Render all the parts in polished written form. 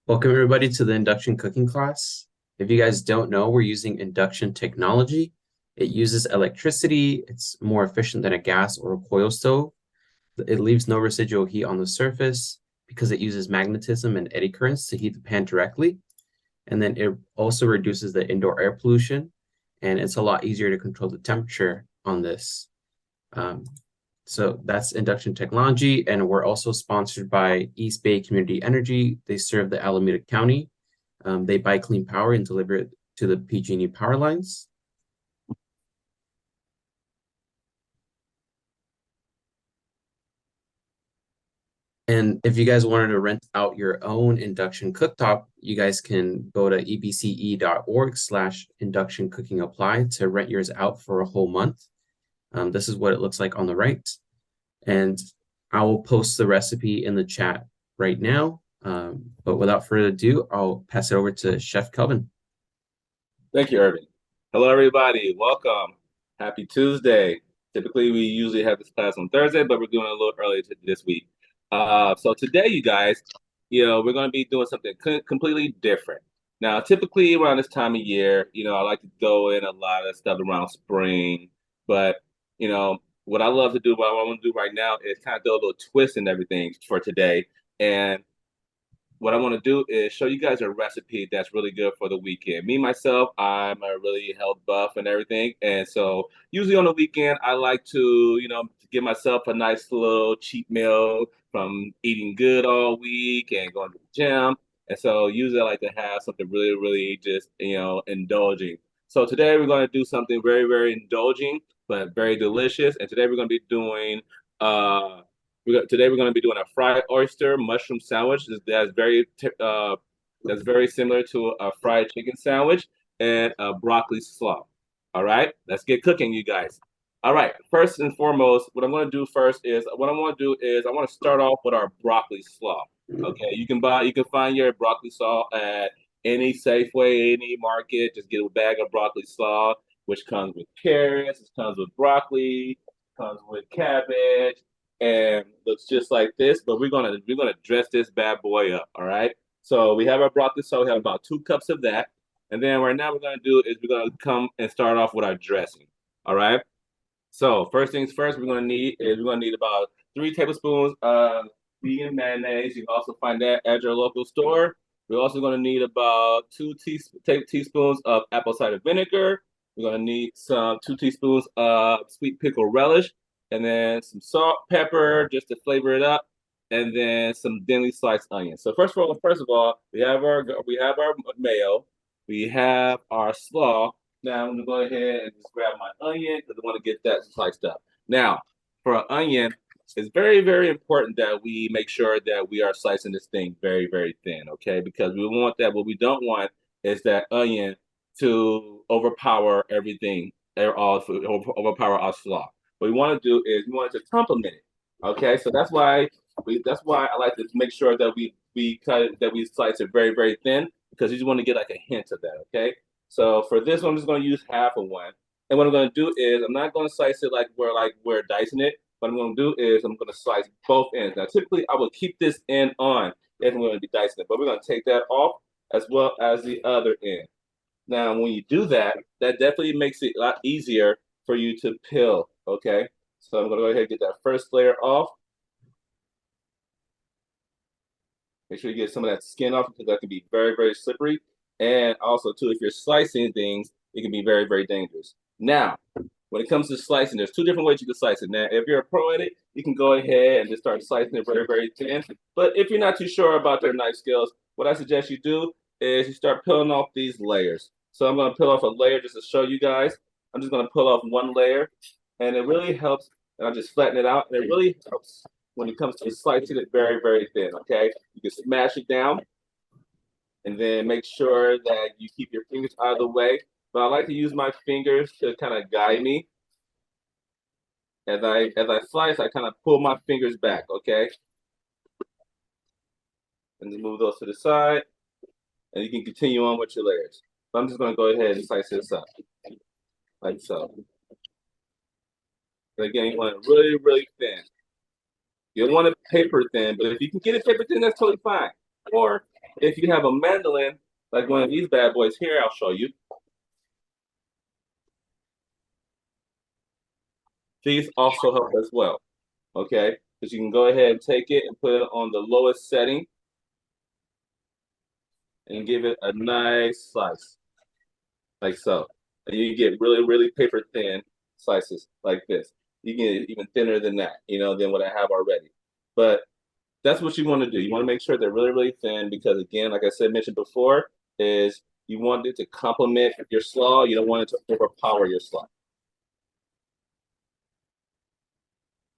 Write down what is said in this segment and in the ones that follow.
Welcome everybody to the induction cooking class. If you guys don't know, we're using induction technology. It uses electricity. It's more efficient than a gas or a coil stove. It leaves no residual heat on the surface because it uses magnetism and eddy currents to heat the pan directly. And then it also reduces the indoor air pollution, and it's a lot easier to control the temperature on this. Um, so that's induction technology, and we're also sponsored by East Bay Community Energy. They serve the Alameda County. They buy clean power and deliver it to the PG&E power lines. And if you guys wanted to rent out your own induction cooktop, you guys can go to ebce.org/induction cooking apply to rent yours out for a whole month. This is what it looks like on the right. And I will post the recipe in the chat right now. But without further ado, I'll pass it over to Chef Kelvin. Thank you, Irving. Hello, everybody. Welcome. Happy Tuesday. Typically, we usually have this class on Thursday, but we're doing it a little earlier this week. So today, you guys, we're going to be doing something completely different. Now, typically around this time of year, I like to go in a lot of stuff around spring, but what I love to do, what I want to do right now is kind of do a little twist and everything for today. And what I want to do is show you guys a recipe that's really good for the weekend. Me, myself, I'm a really health buff and everything. And so usually on the weekend, I like to give myself a nice little cheat meal from eating good all week and going to the gym. And so usually I like to have something really, really just, indulging. So today we're going to do something very, very indulging, but very delicious. And today we're going to be doing today we're going to be doing a fried oyster mushroom sandwich. That's very similar to a fried chicken sandwich and a broccoli slaw. All right, let's get cooking, you guys. All right, first and foremost, what I'm going to do first is I want to start off with our broccoli slaw. Okay, you can find your broccoli slaw at any Safeway, any market. Just get a bag of broccoli slaw, which comes with carrots, it comes with broccoli, comes with cabbage, and looks just like this. But we're gonna dress this bad boy up. All right. So we have our broccoli. So we have about 2 cups of that, and then right now we're gonna do is we're gonna come and start off with our dressing. All right. So first things first, we're gonna need about 3 tablespoons of vegan mayonnaise. You can also find that at your local store. We're also gonna need about two teaspoons of apple cider vinegar. We're gonna need some 2 teaspoons of sweet pickle relish, and then some salt, pepper, just to flavor it up, and then some thinly sliced onions. So first of all, we have our mayo, we have our slaw. Now I'm gonna go ahead and just grab my onion because I want to get that sliced up. Now, for an onion, it's very, very important that we make sure that we are slicing this thing very, very thin, okay? Because we want that. What we don't want is that onion to overpower everything, overpower our slaw. What we want to do is we want it to complement it. Okay, so that's why I like to make sure that we cut it, that we slice it very, very thin, because you just want to get like a hint of that. Okay, so for this one, I'm just going to use half of one. And what I'm going to do is I'm not going to slice it like we're dicing it. What I'm going to do is I'm going to slice both ends. Now, typically, I will keep this end on if I'm going to be dicing it, but we're going to take that off as well as the other end. Now, when you do that, that definitely makes it a lot easier for you to peel. Okay, so I'm going to go ahead and get that first layer off. Make sure you get some of that skin off because that can be very, very slippery. And also, too, if you're slicing things, it can be very, very dangerous. Now, when it comes to slicing, there's 2 different ways you can slice it. Now, if you're a pro at it, you can go ahead and just start slicing it very, very thin. But if you're not too sure about your knife skills, what I suggest you do is you start peeling off these layers. So I'm going to peel off a layer just to show you guys. I'm just going to peel off one layer, and it really helps. And I'll just flatten it out, and it really helps when it comes to slicing it very, very thin. Okay, you can smash it down, and then make sure that you keep your fingers out of the way. But I like to use my fingers to kind of guide me. As I slice, I kind of pull my fingers back, okay? And then move those to the side, and you can continue on with your layers. So I'm just going to go ahead and slice this up, like so. And again, you want it really, really thin. You don't want it paper thin, but if you can get it paper thin, that's totally fine. Or if you have a mandolin, like one of these bad boys here, I'll show you. These also help as well, okay? Because you can go ahead and take it and put it on the lowest setting and give it a nice slice, like so. And you get really, really paper thin slices like this. You can get even thinner than that, than what I have already. But that's what you want to do. You want to make sure they're really, really thin because, again, like I said, mentioned before, is you want it to complement your slaw. You don't want it to overpower your slaw.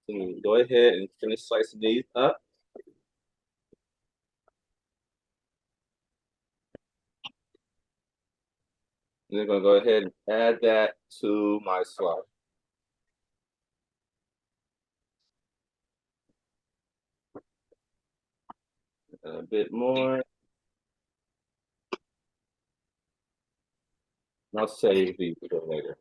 So you go ahead and finish slicing these up. And then I'm going to go ahead and add that to my slaw. A bit more. I'll save these for later.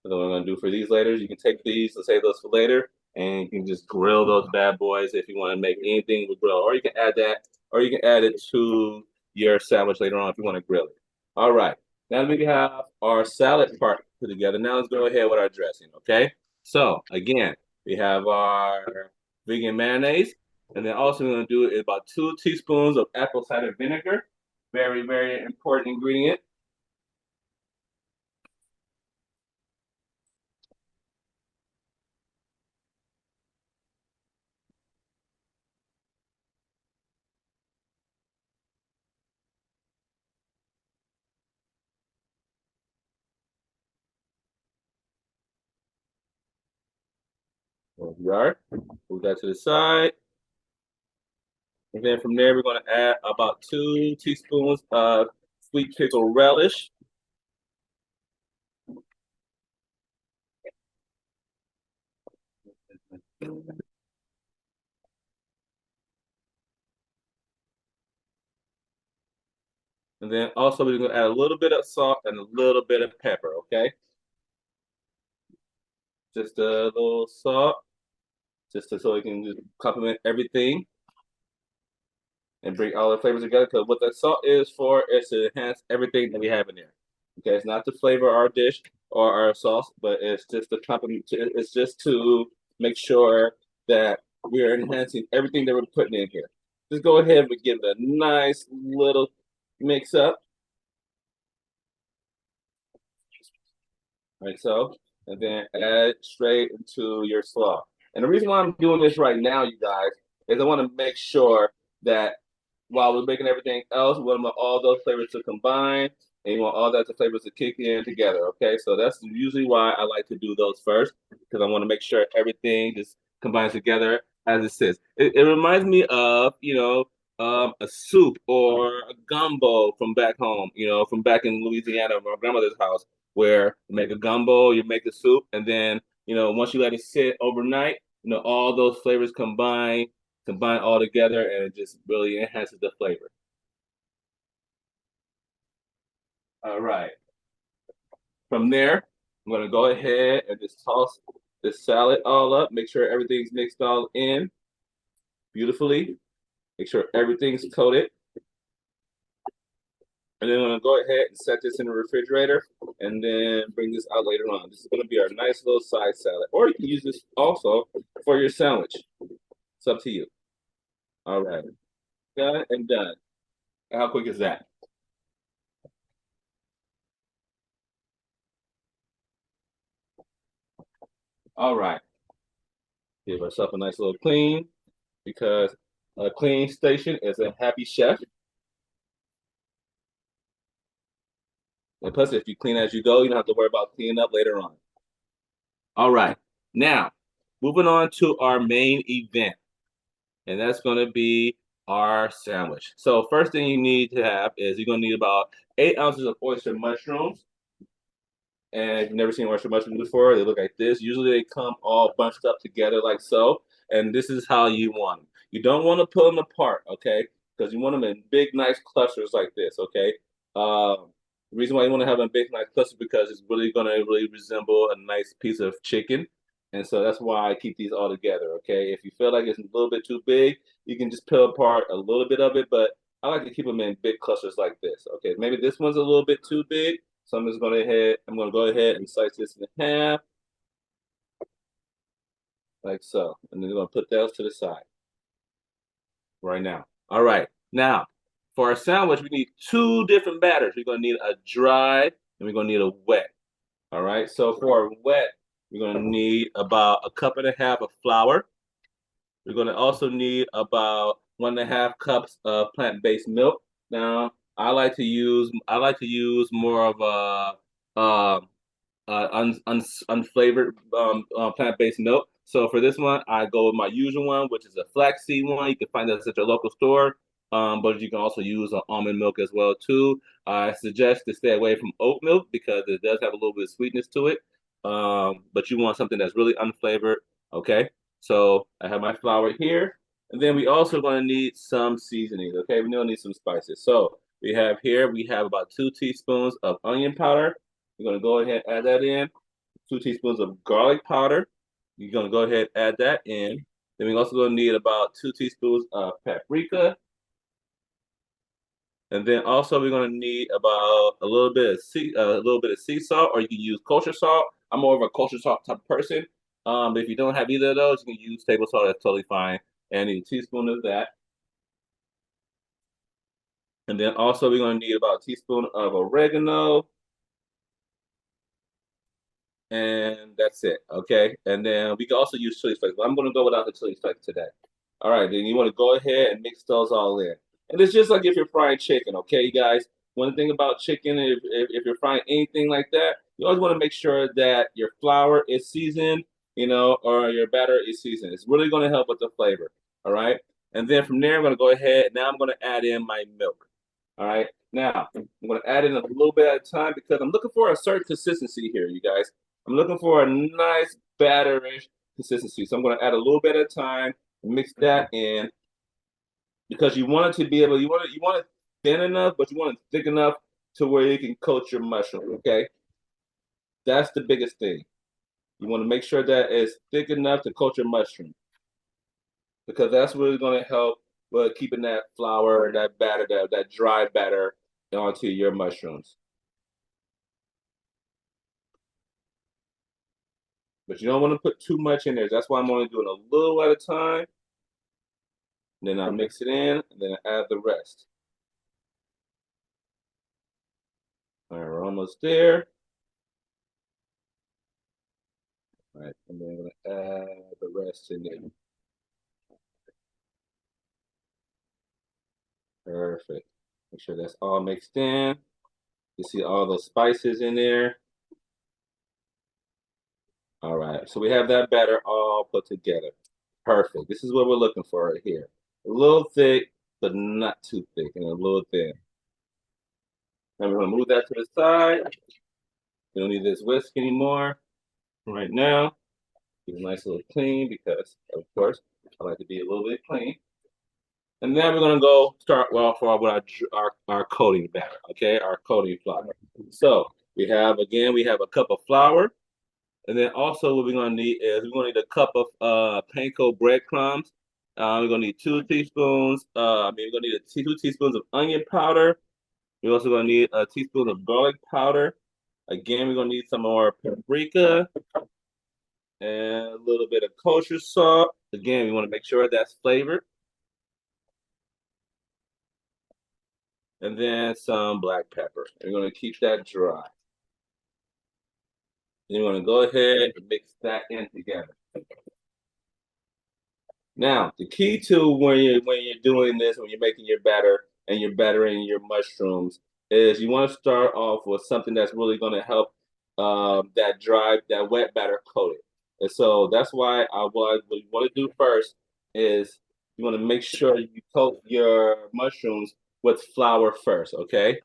So what I'm going to do for these later, you can take these and save those for later, and you can just grill those bad boys if you want to make anything with grill. Or you can add that, or you can add it to your sandwich later on if you want to grill it. All right. Now we have our salad part put together. Now let's go ahead with our dressing, okay? So again, we have our vegan mayonnaise, and then also we're going to do is about 2 teaspoons of apple cider vinegar. Very, very important ingredient. There we are. Move that to the side. And then from there, we're going to add about 2 teaspoons of sweet pickle relish. And then also we're going to add a little bit of salt and a little bit of pepper, okay? Just a little salt, so it can just complement everything and bring all the flavors together. Because what the salt is for is to enhance everything that we have in there. Okay, it's not to flavor our dish or our sauce, but it's just to complement. It's just to make sure that we're enhancing everything that we're putting in here. Just go ahead and give it a nice little mix up, like so, and then add it straight into your slaw. And the reason why I'm doing this right now, you guys, is I want to make sure that while we're making everything else, we want all those flavors to combine, and you want all that the flavors to kick in together. Okay, so that's usually why I like to do those first because I want to make sure everything just combines together as it sits. It reminds me of a soup or a gumbo from back home. From back in Louisiana, my grandmother's house, where you make a gumbo, you make a soup, and then once you let it sit overnight, all those flavors combine all together, and it just really enhances the flavor. All right. From there, I'm gonna go ahead and just toss the salad all up. Make sure everything's mixed all in beautifully. Make sure everything's coated. And then I'm gonna go ahead and set this in the refrigerator and then bring this out later on. This is gonna be our nice little side salad. Or you can use this also for your sandwich. It's up to you. All right. Done and done. How quick is that? All right. Give ourselves a nice little clean because a clean station is a happy chef. And plus, if you clean as you go, you don't have to worry about cleaning up later on. All right. Now, moving on to our main event, and that's going to be our sandwich. So first thing you need to have is you're going to need about 8 ounces of oyster mushrooms. And if you've never seen oyster mushrooms before, they look like this. Usually they come all bunched up together like so. And this is how you want them. You don't want to pull them apart, okay? Because you want them in big, nice clusters like this, okay? The reason why you want to have them in big, nice clusters because it's really going to really resemble a nice piece of chicken. And so that's why I keep these all together, okay? If you feel like it's a little bit too big, you can just peel apart a little bit of it, but I like to keep them in big clusters like this. Okay, maybe this one's a little bit too big, so I'm gonna go ahead and slice this in half, like so, and then we're gonna put those to the side right now. All right, now for our sandwich, we need two different batters. We're gonna need a dry and we're gonna need a wet. All right, so for our wet, we're gonna need about a cup and a half of flour. We're going to also need about 1.5 cups of plant-based milk. Now, I like to use more of a unflavored plant-based milk. So for this one, I go with my usual one, which is a flaxseed one. You can find that at your local store, but you can also use almond milk as well too. I suggest to stay away from oat milk because it does have a little bit of sweetness to it. But you want something that's really unflavored. Okay, so I have my flour here, and then we also going to need some seasoning. Okay, we need some spices. So we have about 2 teaspoons of onion powder. You're gonna go ahead and add that in. 2 teaspoons of garlic powder. You're gonna go ahead and add that in. Then we're also gonna need about 2 teaspoons of paprika. And then also we're gonna need about a little bit of sea salt, or you can use kosher salt. I'm more of a kosher salt type of person. But if you don't have either of those, you can use table salt. That's totally fine. And I need a teaspoon of that. And then also we're gonna need about a teaspoon of oregano. And that's it. Okay. And then we can also use chili flakes, but I'm going to go without the chili flakes today. All right. Then you want to go ahead and mix those all in. And it's just like if you're frying chicken. Okay, you guys. One thing about chicken, if you're frying anything like that, you always want to make sure that your flour is seasoned, or your batter is seasoned. It's really going to help with the flavor. All right. And then from there, I'm going to go ahead. Now I'm going to add in my milk. All right. Now I'm going to add in a little bit at a time because I'm looking for a certain consistency here, you guys. I'm looking for a nice batterish consistency. So I'm going to add a little bit at a time, mix that in because you want it to be able, you want it thin enough, but you want it thick enough to where you can coat your mushroom. Okay, that's the biggest thing. You want to make sure that it's thick enough to coat your mushroom because that's really going to help with keeping that flour, that batter, that dry batter onto your mushrooms. But you don't want to put too much in there. That's why I'm only doing a little at a time. Then I mix it in, and then I add the rest. All right, we're almost there. All right, and then I'm gonna add the rest in there. Perfect. Make sure that's all mixed in. You see all those spices in there. All right, so we have that batter all put together. Perfect. This is what we're looking for right here. A little thick, but not too thick, and a little thin. And we're gonna move that to the side. We don't need this whisk anymore right now. Keep a nice little clean because, of course, I like to be a little bit clean. And then we're gonna go start with our coating batter, okay? Our coating flour. So we have a cup of flour, and then also what we're gonna need is we're gonna need a cup of panko breadcrumbs. We're gonna need 2 teaspoons. We're gonna need 2 teaspoons of onion powder. We're also gonna need a teaspoon of garlic powder. Again, we're gonna need some more paprika and a little bit of kosher salt. Again, we want to make sure that's flavored. And then some black pepper. We're going to keep that dry. Then you're going to go ahead and mix that in together. Now, the key to when you're doing this, when you're making your batter and you're battering your mushrooms, is you want to start off with something that's really going to help that wet batter coat it. And so that's why what you want to do first is you want to make sure you coat your mushrooms with flour first, okay?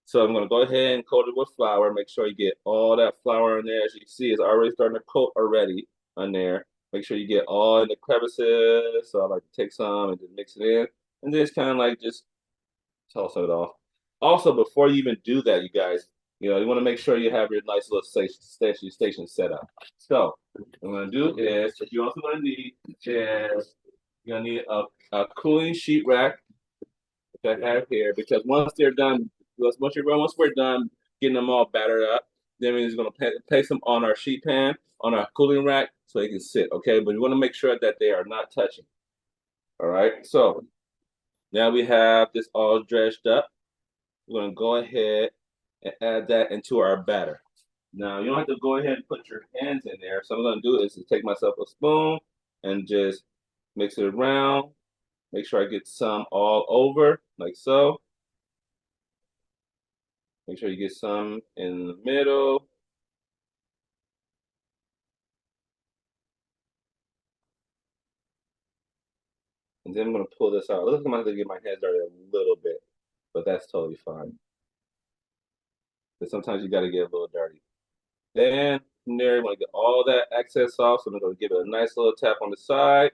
So I'm gonna go ahead and coat it with flour. Make sure you get all that flour in there. As you can see, it's already starting to coat already on there. Make sure you get all in the crevices. So I like to take some and just mix it in. And then it's kind of like just toss it off. Also, before you even do that, you guys, you want to make sure you have your nice little station set up. So what I'm gonna do is, what you're also gonna need is you're gonna need a cooling sheet rack. that I have here, because once they're done, once we're done getting them all battered up, then we're just gonna place them on our sheet pan on our cooling rack so they can sit. Okay, but we want to make sure that they are not touching. All right, so now we have this all dredged up. We're gonna go ahead and add that into our batter. Now you don't have to go ahead and put your hands in there. So what I'm gonna do is to take myself a spoon and just mix it around. Make sure I get some all over, like so. Make sure you get some in the middle. And then I'm gonna pull this out. Looks like I'm gonna have to get my hands dirty a little bit, but that's totally fine. But sometimes you gotta get a little dirty. Then from there, you wanna get all that excess off. So I'm gonna give it a nice little tap on the side.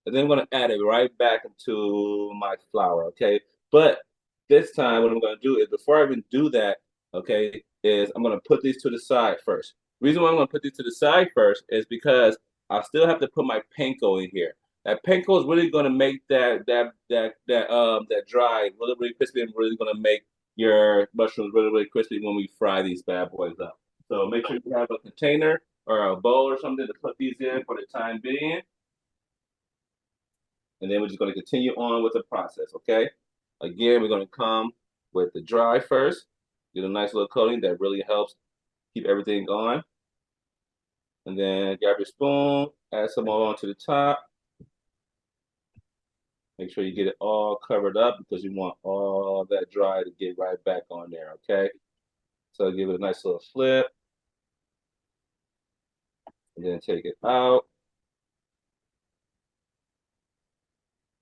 And then I'm gonna add it right back into my flour, okay? But this time, what I'm gonna do is before I even do that, okay, is I'm gonna put these to the side first. The reason why I'm gonna put these to the side first is because I still have to put my panko in here. That panko is really gonna make that dry really really crispy and really gonna make your mushrooms really really crispy when we fry these bad boys up. So make sure you have a container or a bowl or something to put these in for the time being. And then we're just going to continue on with the process, okay? Again, we're going to come with the dry first, get a nice little coating that really helps keep everything going. And then grab your spoon, add some more onto the top. Make sure you get it all covered up because you want all that dry to get right back on there, okay? So give it a nice little flip. And then take it out.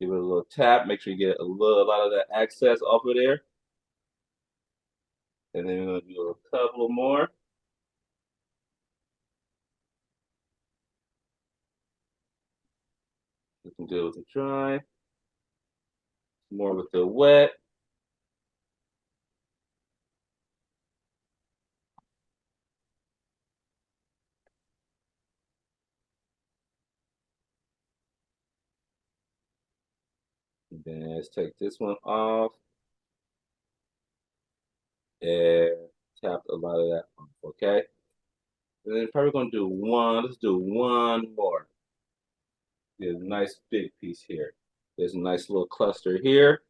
Give it a little tap. Make sure you get a lot of that excess off of there. And then we're going to do a couple more. Looking good with the dry. More with the wet. And then let's take this one off and tap a lot of that off, okay? And then probably gonna do one, let's do one more. Get a nice big piece here. There's a nice little cluster here.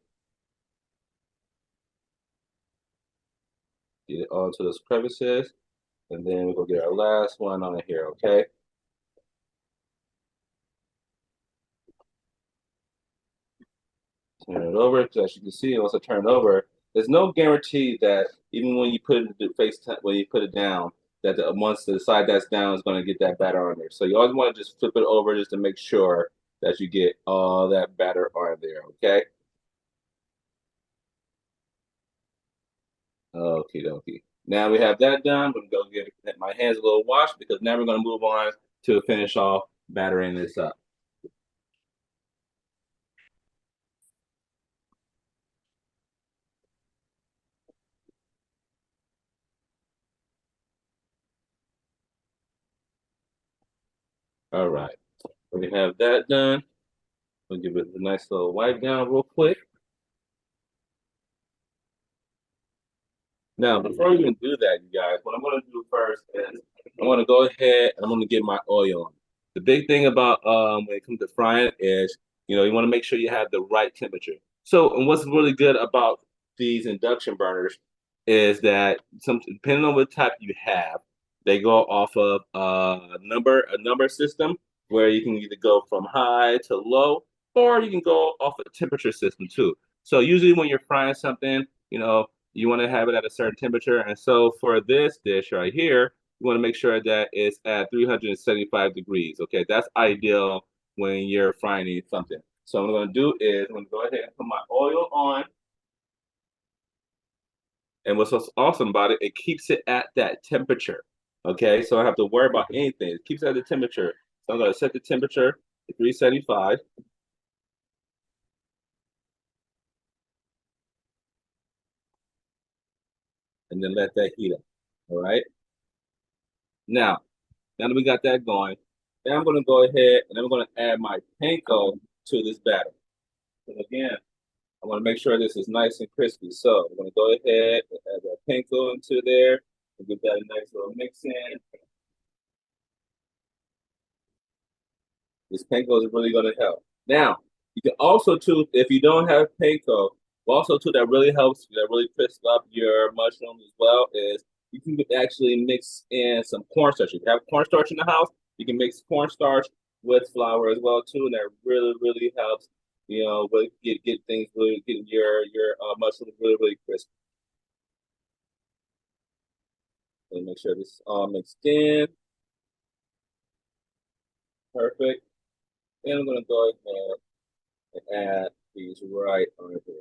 Get it onto those crevices. And then we're gonna get our last one on here, okay? Turn it over, so as you can see, once I turn it over, there's no guarantee that even when you put it in when you put it down, that once the side that's down is going to get that batter on there. So you always want to just flip it over just to make sure that you get all that batter on there, okay? Okie dokie. Now we have that done. I'm going to go get my hands a little washed because now we're going to move on to finish off battering this up. All right. We have that done. We'll give it a nice little wipe down real quick. Now, before we even do that, you guys, what I'm going to do first is I'm going to go ahead and I'm going to get my oil on. The big thing about when it comes to frying is, you want to make sure you have the right temperature. So, and what's really good about these induction burners is that depending on what type you have, they go off of a number system where you can either go from high to low, or you can go off a temperature system too. So usually when you're frying something, you want to have it at a certain temperature. And so for this dish right here, you want to make sure that it's at 375 degrees. Okay, that's ideal when you're frying something. So what I'm going to do is I'm going to go ahead and put my oil on. And what's so awesome about it, it keeps it at that temperature. Okay, so I don't have to worry about anything. It keeps it at the temperature. So I'm going to set the temperature to 375. And then let that heat up. All right. Now that we got that going, now I'm going to go ahead and I'm going to add my panko to this batter. And again, I want to make sure this is nice and crispy. So I'm going to go ahead and add that panko into there and give that a nice little mix in. This panko is really going to help. Now, you can also too, if you don't have panko, also too that really helps, that really crisps up your mushrooms as well, is you can actually mix in some cornstarch. If you have cornstarch in the house, you can mix cornstarch with flour as well too, and that really helps. You know, get things really getting your mushrooms really crisp. And make sure this is all mixed in. Perfect. And I'm gonna go ahead and add these right on here.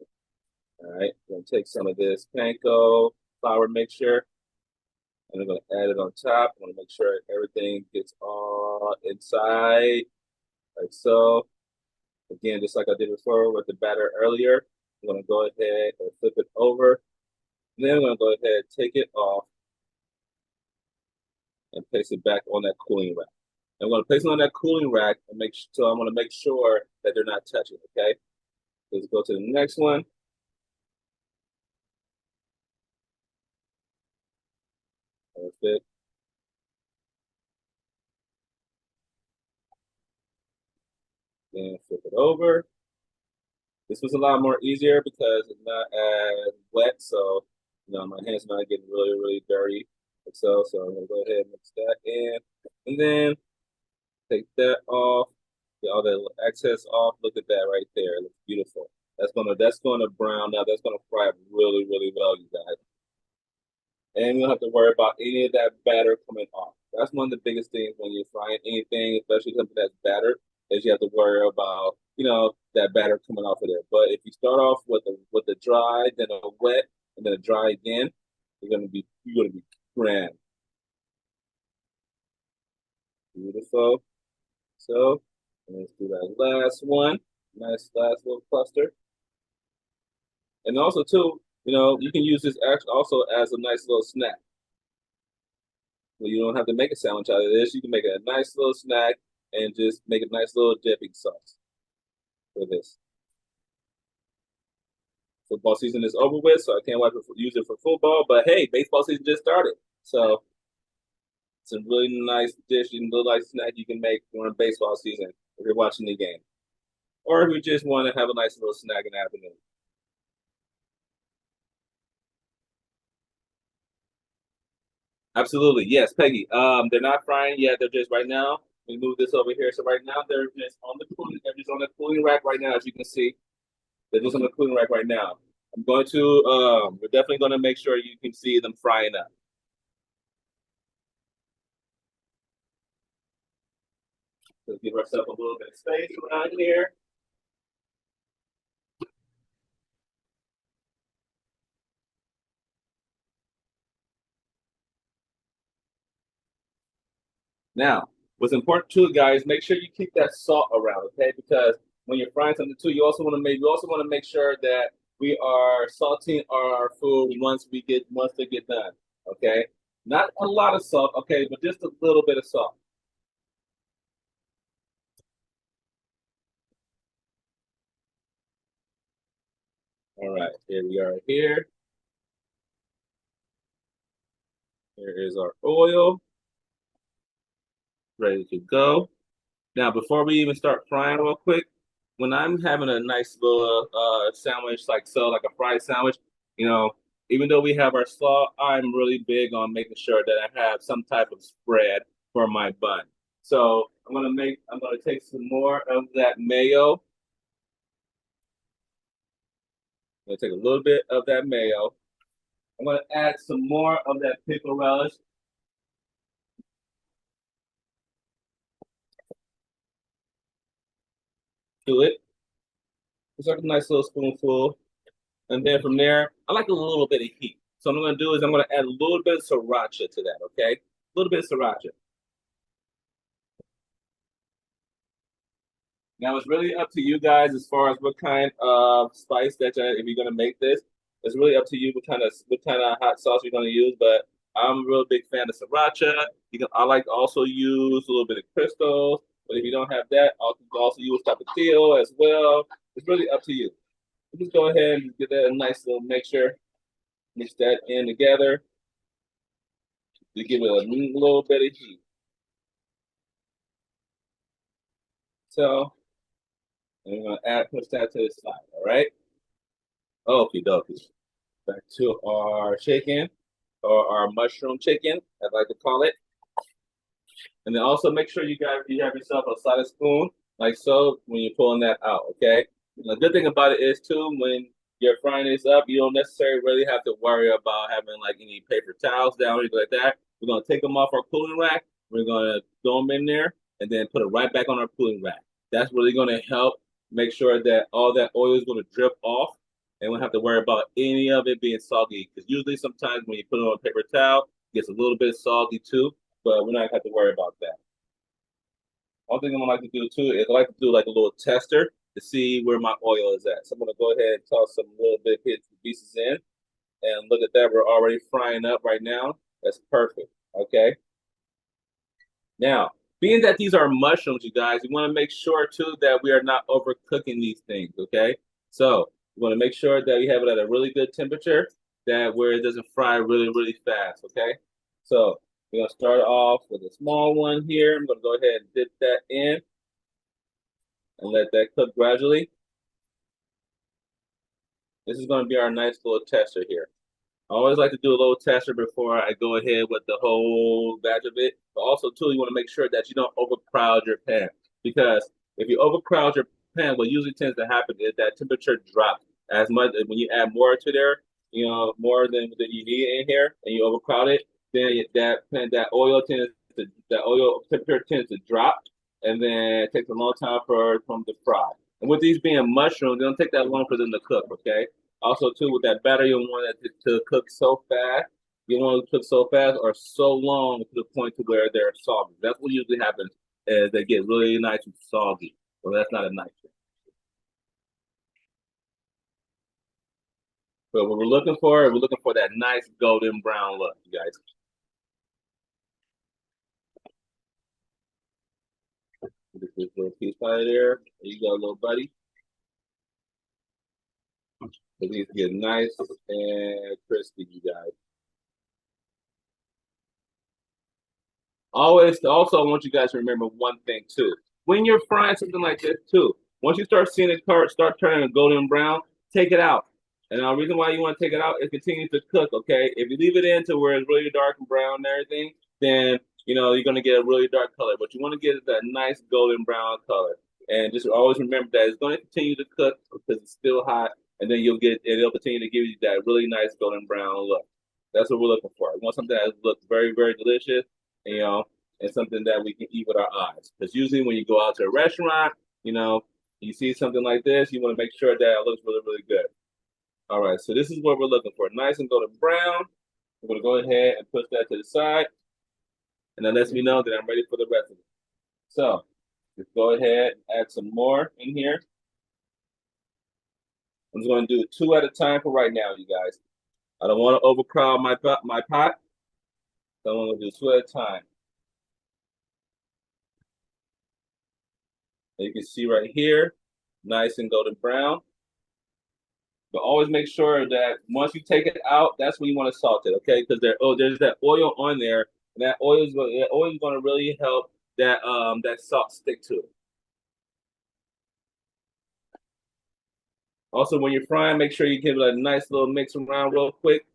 All right, I'm gonna take some of this panko flour mixture and I'm gonna add it on top. I want to make sure everything gets all inside, like so. Again, just like I did before with the batter earlier, I'm gonna go ahead and flip it over. And then I'm gonna go ahead and take it off and place it back on that cooling rack. I'm gonna place it on that cooling rack and so I'm gonna make sure that they're not touching, okay? Let's go to the next one. Perfect. Then flip it over. This was a lot more easier because it's not as wet, so my hands are not getting really dirty. Like so I'm gonna go ahead and mix that in, and then take that off, get all that excess off. Look at that right there; it looks beautiful. That's gonna brown now. That's gonna fry up really well, you guys. And you don't have to worry about any of that batter coming off. That's one of the biggest things when you're frying anything, especially something that's batter, is you have to worry about, that batter coming off of there. But if you start off with the dry, then a wet, and then a dry again, you're gonna be grand. Beautiful. So let's do that last one. Nice last little cluster. And also too, you can use this also as a nice little snack. So you don't have to make a sandwich out of this. You can make a nice little snack and just make a nice little dipping sauce for this. Football season is over with, so I can't wait to use it for football. But hey, baseball season just started. So it's a really nice dish and little nice snack you can make during baseball season if you're watching the game. Or if you just want to have a nice little snack in the afternoon. Absolutely. Yes, Peggy. They're not frying yet. They're just right now. We move this over here. So right now they're just on the cooling rack right now, as you can see. They're just on the cooling rack right now. We're definitely gonna make sure you can see them frying up. Let's give ourselves a little bit of space around here. Now, what's important too, guys, make sure you keep that salt around, okay? Because when you're frying something too, you also want to make sure that we are salting our food once they get done, okay? Not a lot of salt, okay, but just a little bit of salt. All right, here we are here. Here is our oil, ready to go. Now, before we even start frying real quick, when I'm having a nice little sandwich, like a fried sandwich, you know, even though we have our slaw, I'm really big on making sure that I have some type of spread for my bun. So I'm gonna take some more of that mayo. I'm gonna take a little bit of that mayo. I'm gonna add some more of that pickle relish to it. It's like a nice little spoonful. And then from there, I like a little bit of heat. So what I'm gonna do is I'm gonna add a little bit of sriracha to that, okay? A little bit of sriracha. Now it's really up to you guys as far as what kind of spice if you're gonna make this. It's really up to you what kind of hot sauce you're gonna use. But I'm a real big fan of sriracha. I like to also use a little bit of crystals. But if you don't have that, you can also use tapatio as well. It's really up to you. Just go ahead and get that a nice little mixture. Mix that in together to give it a little bit of heat. So I'm gonna push that to the side. All right. Okie dokie. Back to our chicken or our mushroom chicken, I'd like to call it. And then also make sure you have yourself a slotted spoon, like so, when you're pulling that out. Okay. And the good thing about it is too, when you're frying this up, you don't necessarily really have to worry about having like any paper towels down or anything like that. We're gonna take them off our cooling rack. We're gonna throw them in there and then put it right back on our cooling rack. That's really gonna help make sure that all that oil is gonna drip off, and we don't have to worry about any of it being soggy. Because usually, sometimes when you put it on a paper towel, it gets a little bit soggy too, but we're not gonna have to worry about that. One thing I like to do too is I like to do like a little tester to see where my oil is at. So I'm gonna go ahead and toss some little bit pieces in, and look at that. We're already frying up right now. That's perfect. Okay. Now, being that these are mushrooms, you guys, we want to make sure too that we are not overcooking these things. Okay. So we want to make sure that we have it at a really good temperature, that where it doesn't fry really, really fast. Okay. So we're gonna start off with a small one here. I'm gonna go ahead and dip that in and let that cook gradually. This is going to be our nice little tester here. I always like to do a little tester before I go ahead with the whole batch of it. But also, too, you want to make sure that you don't overcrowd your pan. Because if you overcrowd your pan, what usually tends to happen is that temperature drops as much when you add more to there, more than you need in here, and you overcrowd it, then that oil temperature tends to drop, and then it takes a long time for them to fry. And with these being mushrooms, they don't take that long for them to cook. Okay. Also, too, with that batter, you want it to cook so fast. You want it to cook so fast or so long to the point to where they're soggy. That's what usually happens is they get really nice and soggy. Well, that's not a nice thing. But what we're looking for that nice golden brown look, you guys. Get this little piece out of there. There you go, little buddy. It needs to get nice and crispy, you guys. Also, I want you guys to remember one thing too. When you're frying something like this too, once you start seeing it start turning golden brown, take it out. And the reason why you want to take it out is continue to cook. Okay, if you leave it in to where it's really dark and brown and everything, then you're gonna get a really dark color. But you want to get that nice golden brown color. And just always remember that it's going to continue to cook because it's still hot, and then it'll continue to give you that really nice golden brown look. That's what we're looking for. We want something that looks very, very delicious, you know, and something that we can eat with our eyes. Because usually when you go out to a restaurant, you know, you see something like this, you want to make sure that it looks really, really good. All right, so this is what we're looking for. Nice and golden brown. We're going to go ahead and push that to the side. And that lets me know that I'm ready for the rest of it. So let's go ahead and add some more in here. I'm just going to do 2 at a time for right now, you guys. I don't want to overcrowd my pot. So I'm going to do 2 at a time. And you can see right here, nice and golden brown. But always make sure that once you take it out, that's when you want to salt it, okay? Because there's that oil on there, and that oil is going to really help that salt stick to it. Also, when you're frying, make sure you give it a nice little mix around real quick,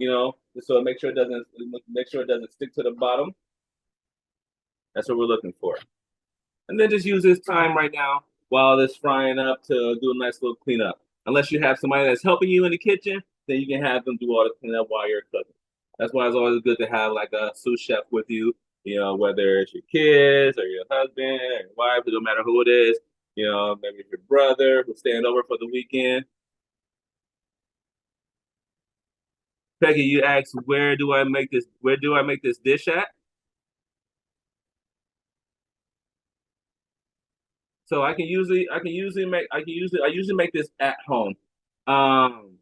just so make sure it doesn't stick to the bottom. That's what we're looking for. And then just use this time right now while it's frying up to do a nice little cleanup. Unless you have somebody that's helping you in the kitchen, then you can have them do all the cleanup while you're cooking. That's why it's always good to have like a sous chef with you, whether it's your kids or your husband or your wife, it don't matter who it is, maybe it's your brother who's staying over for the weekend. Peggy, you asked where do I make this dish at? So I usually make this at home. Um,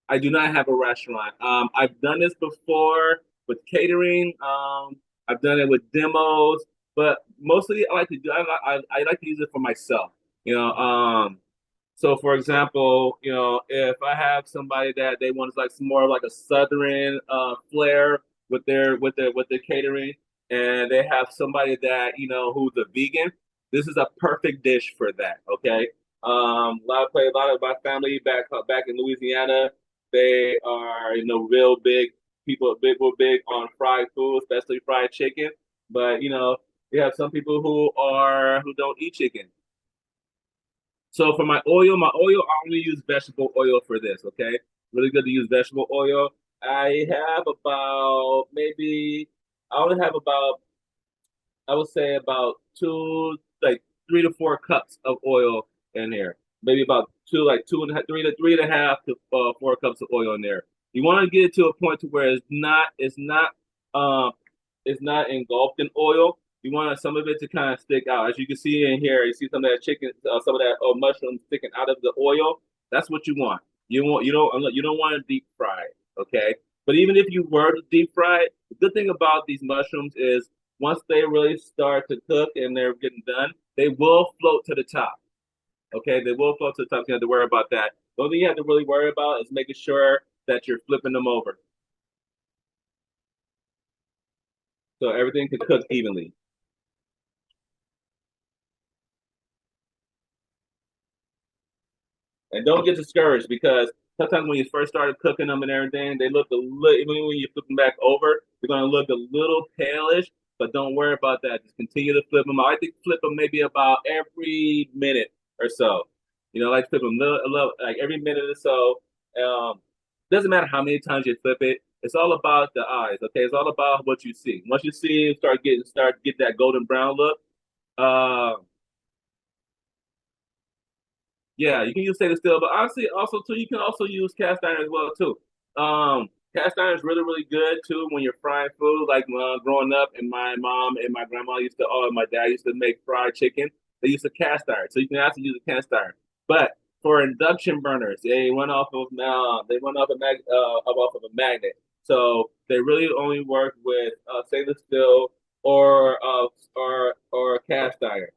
I do not have a restaurant. I've done this before with catering. I've done it with demos, but mostly I like to use it for myself. You know, um, So, for example, if I have somebody that they want like some more like a southern flair with their catering, and they have somebody that who's a vegan, this is a perfect dish for that. Okay, a lot of my family back in Louisiana, they are real big people, big on fried food, especially fried chicken. But you have some people who don't eat chicken. So for my oil, I only use vegetable oil for this. Okay, really good to use vegetable oil. I have about maybe I only have about I would say about two, like 3 to 4 cups of oil in here. Maybe about two, like two and a half, 3 to 3.5 to 4 cups of oil in there. You want to get it to a point to where um, it's not engulfed in oil. You want some of it to kind of stick out. As you can see in here, you see some of that chicken, some of that mushroom sticking out of the oil. That's what you want. You don't want to deep fry it, okay? But even if you were to deep fry it, the good thing about these mushrooms is once they really start to cook and they're getting done, they will float to the top. Okay, they will float to the top. So you have to worry about that. The only thing you have to really worry about is making sure that you're flipping them over so everything can cook evenly. And don't get discouraged because sometimes when you first started cooking them and everything, they look a little, even when you flip them back over, they're going to look a little palish, but don't worry about that. Just continue to flip them. I think flip them maybe about every minute or so. I like to flip them like every minute or so. Doesn't matter how many times you flip it. It's all about the eyes. Okay, it's all about what you see. Once you see start get that golden brown look. Uh, Yeah, you can use stainless steel, but honestly, also too, you can also use cast iron as well too. Cast iron is really, really good too when you're frying food. Like growing up, and my mom and my grandma used to, oh, my dad used to make fried chicken. They used to cast iron, so you can actually use a cast iron. But for induction burners, they run off of a magnet, so they really only work with stainless steel or cast iron.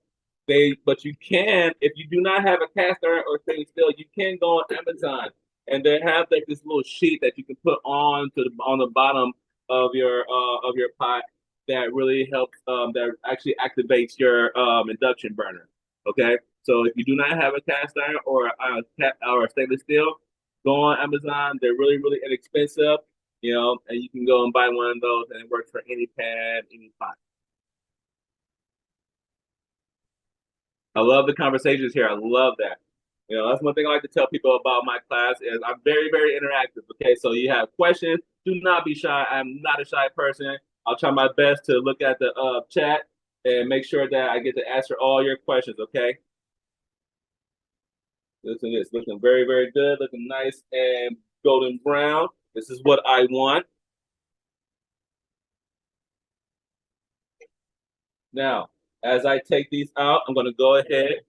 But you can, if you do not have a cast iron or stainless steel, you can go on Amazon and they have like this little sheet that you can put on the bottom of your pot that really helps that actually activates your induction burner. Okay, so if you do not have a cast iron or a stainless steel, go on Amazon. They're really really inexpensive, and you can go and buy one of those, and it works for any pan, any pot. I love the conversations here. I love that. That's one thing I like to tell people about my class is I'm very, very interactive. Okay, so you have questions. Do not be shy. I'm not a shy person. I'll try my best to look at the chat and make sure that I get to answer all your questions. Okay, listen, this looking very, very good. Looking nice and golden brown. This is what I want. Now, as I take these out, I'm going to go ahead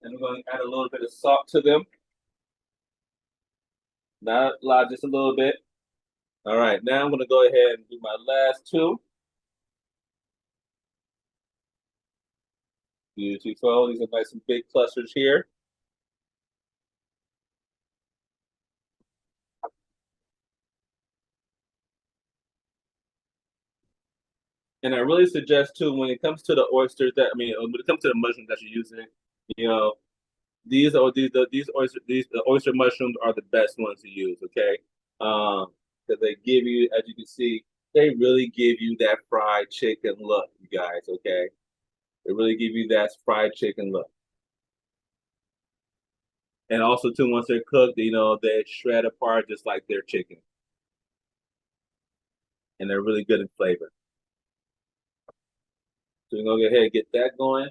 and I'm going to add a little bit of salt to them. Not a lot, just a little bit. All right, now I'm going to go ahead and do my last two. Beautiful. These are nice and big clusters here. And I really suggest too, when it comes to the oysters when it comes to the mushrooms that you're using, you know, these oyster mushrooms are the best ones to use. Okay, because they give you, as you can see, they really give you that fried chicken look, you guys. Okay, they really give you that fried chicken look. And also too, once they're cooked, they shred apart just like their chicken, and they're really good in flavor. So we're gonna go ahead and get that going.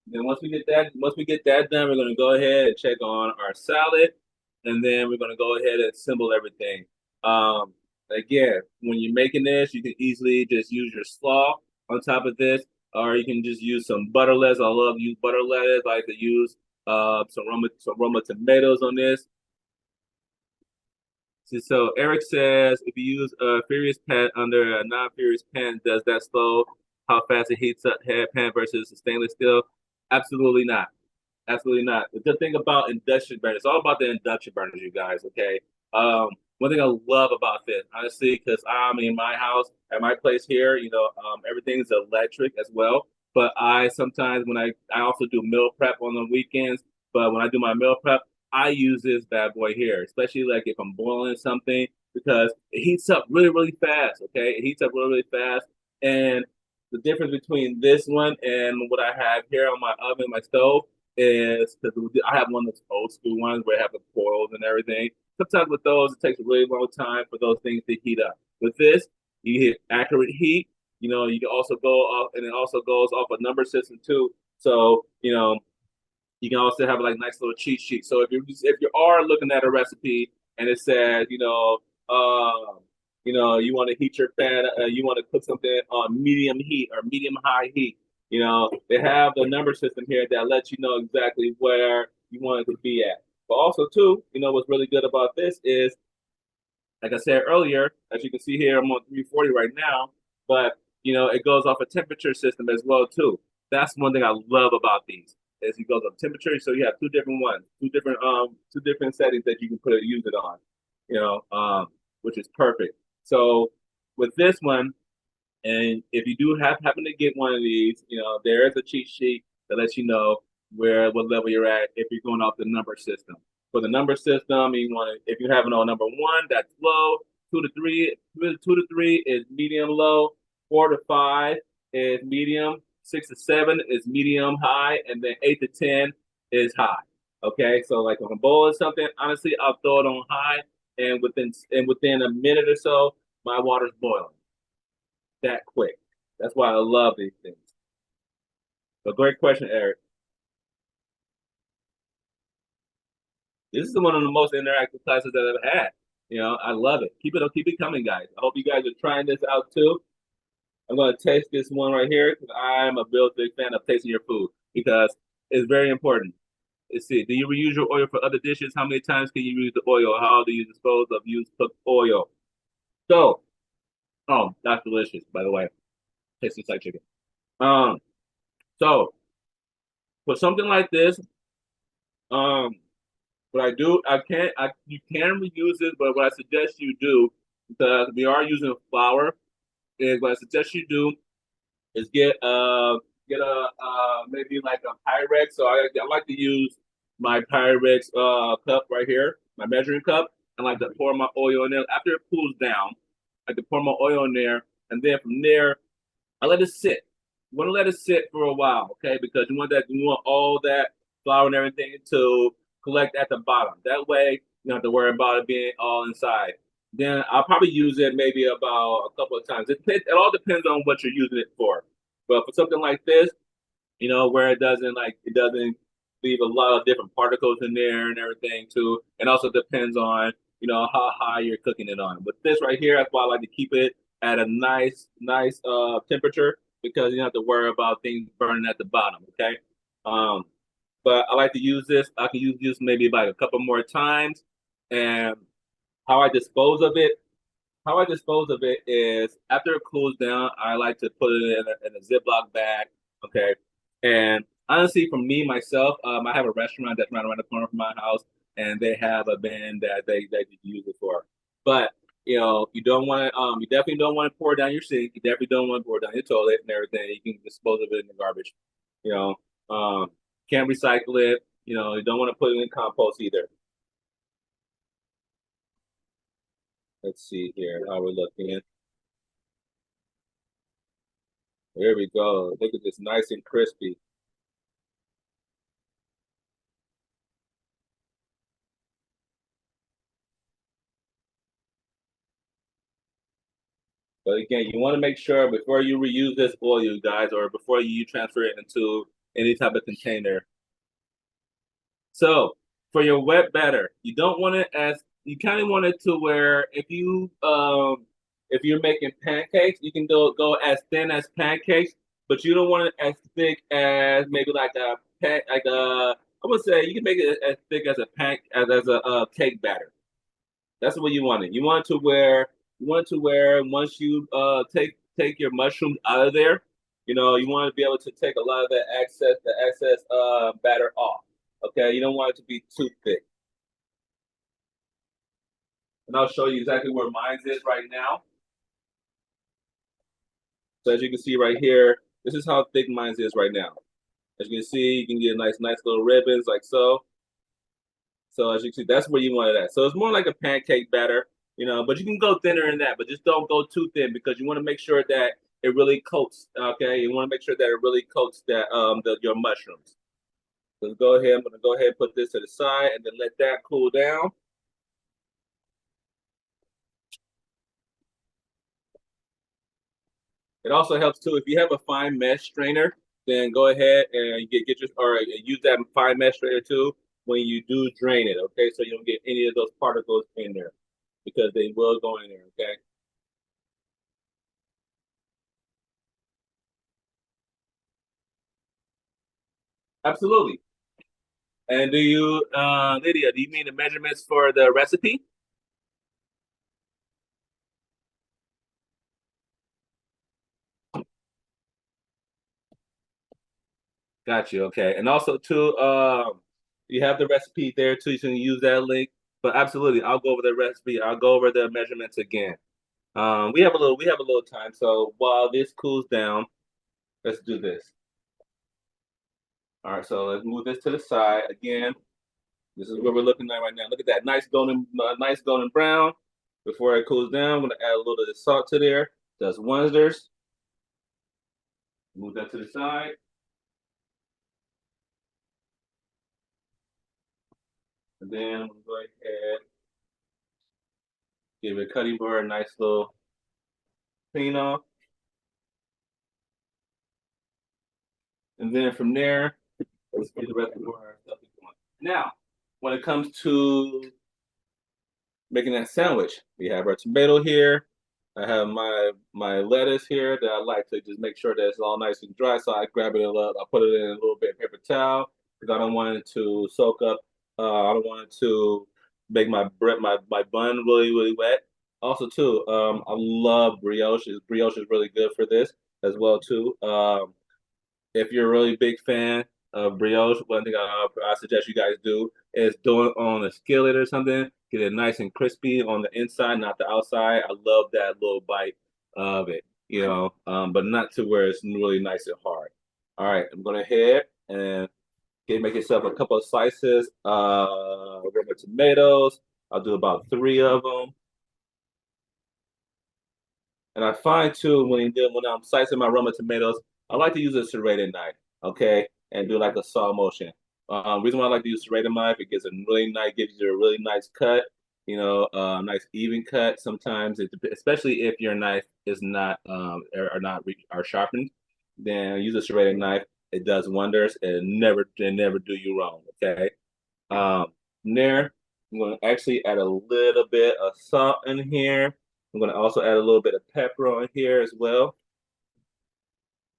Then once we get that done, we're gonna go ahead and check on our salad, and then we're gonna go ahead and assemble everything. Um, Again, when you're making this, you can easily just use your slaw on top of this, or you can just use some butter lettuce. I love to use butter lettuce. I like to use some Roma tomatoes on this. So Eric says, if you use a furious pan under a non-furious pan, does that slow how fast it heats up head pan versus a stainless steel? Absolutely not. Absolutely not. The good thing about induction burners, it's all about the induction burners, you guys. Okay. Um, One thing I love about this, honestly, because I'm in my house at my place here, everything's electric as well. But I sometimes when I also do meal prep on the weekends. But when I do my meal prep, I use this bad boy here, especially like if I'm boiling something because it heats up really, really fast. Okay, it heats up really, really fast, and the difference between this one and what I have here on my oven, my stove is because I have one of those old school ones where I have the coils and everything. Sometimes with those, it takes a really long time for those things to heat up. With this, you hit accurate heat. You can also go off, and it also goes off a number system too. So, you can also have like nice little cheat sheet. So if you are looking at a recipe and it says, you want to heat your pan, you want to cook something on medium heat or medium high heat. They have the number system here that lets you know exactly where you want it to be at. But also too, what's really good about this is like I said earlier, as you can see here, I'm on 340 right now, but it goes off a temperature system as well too. That's one thing I love about these is it goes off temperature, so you have two different ones, two different settings that you can use it on, which is perfect. So with this one, and if you do happen to get one of these, there is a cheat sheet that lets you know what level you're at if you're going off the number system. For the number system, if you have it on number one, that's low. Two to three is medium low. 4 to 5 is medium. 6 to 7 is medium high, and then 8 to 10 is high. Okay, so like if I'm boiling something, honestly, I'll throw it on high, and within a minute or so, my water's boiling that quick. That's why I love these things. So great question, Eric. This is one of the most interactive classes that I've had. I love it. Keep it coming, guys. I hope you guys are trying this out too. I'm going to taste this one right here because I'm a real big fan of tasting your food because it's very important. Let's see. Do you reuse your oil for other dishes? How many times can you use the oil? How do you dispose of used cooked oil? So, oh, that's delicious, by the way. Tastes just like chicken. Um, so for something like this, um, what I do, you can reuse it, but what I suggest you do, because we are using flour, is what I suggest you do is get a maybe like a Pyrex. So I like to use my Pyrex cup right here, my measuring cup, and like to pour my oil in there. After it cools down, I like to pour my oil in there, and then from there I let it sit. You want to let it sit for a while, okay? Because you want all that flour and everything to collect at the bottom. That way, you don't have to worry about it being all inside. Then I'll probably use it maybe about a couple of times. It all depends on what you're using it for. But for something like this, where it doesn't leave a lot of different particles in there and everything too. And also depends on, how high you're cooking it on. But this right here, that's why I like to keep it at a nice temperature because you don't have to worry about things burning at the bottom. Okay. Um, but I like to use this. I can use this maybe like a couple more times. And how I dispose of it, is after it cools down, I like to put it in a Ziploc bag. Okay. And honestly, for me myself, I have a restaurant that's right around the corner from my house, and they have a bin that they use it for. But you definitely don't want to pour it down your sink. You definitely don't want to pour it down your toilet and everything. You can dispose of it in the garbage. You know, can't recycle it. You don't want to put it in compost either. Let's see here how we're looking. There we go. Look at this, nice and crispy. But again, you want to make sure before you reuse this oil, you guys, or before you transfer it into any type of container. So for your wet batter, you don't want it as you kind of want it to where if you're making pancakes, you can go as thin as pancakes, but you don't want it as thick as maybe like a pan like a I would say you can make it as thick as a pan as a cake batter. That's what you want it. You want it to where once you take your mushrooms out of there, you want to be able to take a lot of the excess batter off. Okay, you don't want it to be too thick. And I'll show you exactly where mine is right now. So as you can see right here, this is how thick mine is right now. As you can see, you can get nice little ribbons like so. So as you can see, that's where you want it at. So it's more like a pancake batter, but you can go thinner than that, but just don't go too thin because you want to make sure that it really coats. Okay, you want to make sure that it really coats that your mushrooms. So go ahead. I'm gonna go ahead and put this to the side and then let that cool down. It also helps too if you have a fine mesh strainer, then go ahead and get your or use that fine mesh strainer too when you do drain it. Okay, so you don't get any of those particles in there because they will go in there. Okay. Absolutely. And Lydia, do you mean the measurements for the recipe? Got you. Okay. And also too, you have the recipe there too. You can use that link. But absolutely, I'll go over the recipe. I'll go over the measurements again. We have a little time. So while this cools down, let's do this. All right. So let's move this to the side again. This is what we're looking at right now. Look at that nice golden brown. Before it cools down, I'm gonna add a little bit of salt to there. Does wonders. Move that to the side. And then I'm gonna go ahead, give it a cutting board, a nice little clean off. And then from there, let's get the rest of our stuff going. Now, when it comes to making that sandwich, we have our tomato here. I have my lettuce here that I like to just make sure that it's all nice and dry. So I grab it up, I put it in a little bit of paper towel because I don't want it to soak up. I don't want it to make my bread my bun really wet. Also too, I love brioche. Brioche is really good for this as well too. If you're a really big fan of brioche, one thing I suggest you guys do is do it on a skillet or something. Get it nice and crispy on the inside, not the outside. I love that little bite of it, but not to where it's really nice and hard. All right, I'm gonna head and make yourself a couple of slices of tomatoes. I'll do about 3 of them. And I find too when I'm slicing my Roma tomatoes, I like to use a serrated knife, okay, and do like a saw motion. Reason why I like to use serrated knife, it gives you a really nice cut, nice even cut. Sometimes, especially if your knife is not are sharpened, then use a serrated knife. It does wonders. It never do you wrong. Okay. Um, there, I'm going to actually add a little bit of salt in here. I'm going to also add a little bit of pepper on here as well.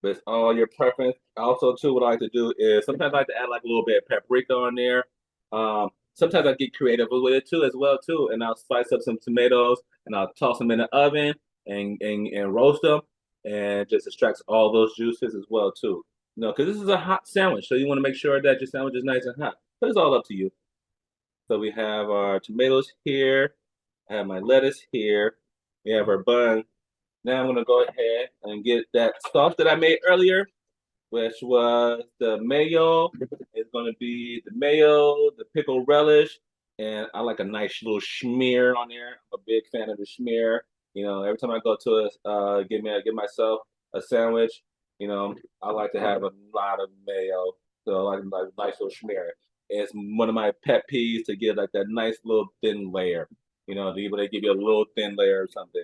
But it's all your preference. Also, too, what I like to do is sometimes I like to add like a little bit of paprika on there. Sometimes I get creative with it too, as well too, and I'll slice up some tomatoes and I'll toss them in the oven and roast them, and just extracts all those juices as well too. Because this is a hot sandwich, so you want to make sure that your sandwich is nice and hot. But it's all up to you. So we have our tomatoes here. I have my lettuce here. We have our bun. Now I'm gonna go ahead and get that sauce that I made earlier, which was the mayo. It's gonna be the mayo, the pickle relish, and I like a nice little schmear on there. I'm a big fan of the schmear. Every time I go to give myself a sandwich, I like to have a lot of mayo. So I like a nice little schmear. It's one of my pet peeves to get like that nice little thin layer. They give you a little thin layer or something.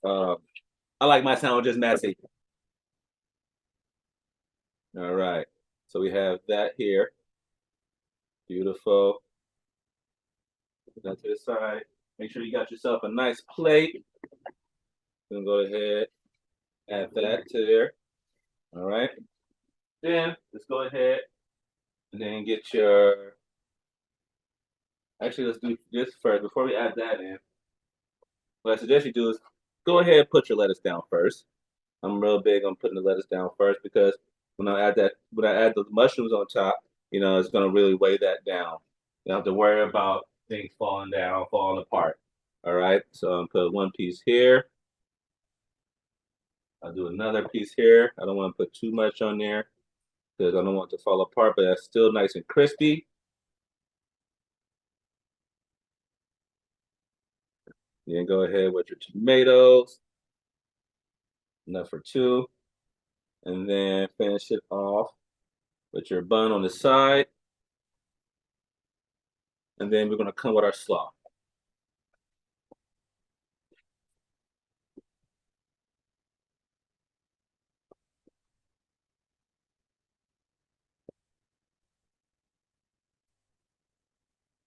I like my sandwiches messy. All right. So we have that here. Beautiful. Put that to the side. Make sure you got yourself a nice plate. Then go ahead, add that to there. All right. Then let's go ahead and then get your. Actually, let's do this first before we add that in. What I suggest you do is go ahead and put your lettuce down first. I'm real big on putting the lettuce down first because when I add the mushrooms on top, it's going to really weigh that down. You don't have to worry about things falling down, falling apart. All right, so I'm put one piece here. I'll do another piece here. I don't want to put too much on there because I don't want it to fall apart, but that's still nice and crispy. Then go ahead with your tomatoes. Enough for two. And then finish it off with your bun on the side. And then we're going to come with our slaw.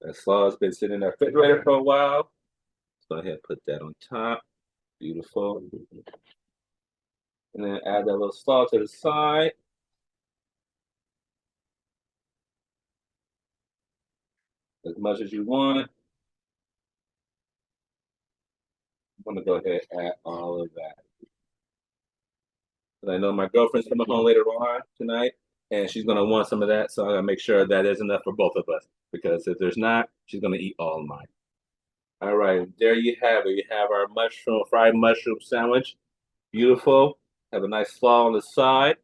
That slaw has been sitting in the refrigerator for a while. Let's go ahead and put that on top. Beautiful. And then add that little slaw to the side. As much as you want. I'm going to go ahead and add all of that. And I know my girlfriend's coming home later on tonight, and she's going to want some of that. So I got to make sure that there's enough for both of us. Because if there's not, she's going to eat all of mine. All right, there you have it. You have our fried mushroom sandwich. Beautiful. Have a nice slaw on the side.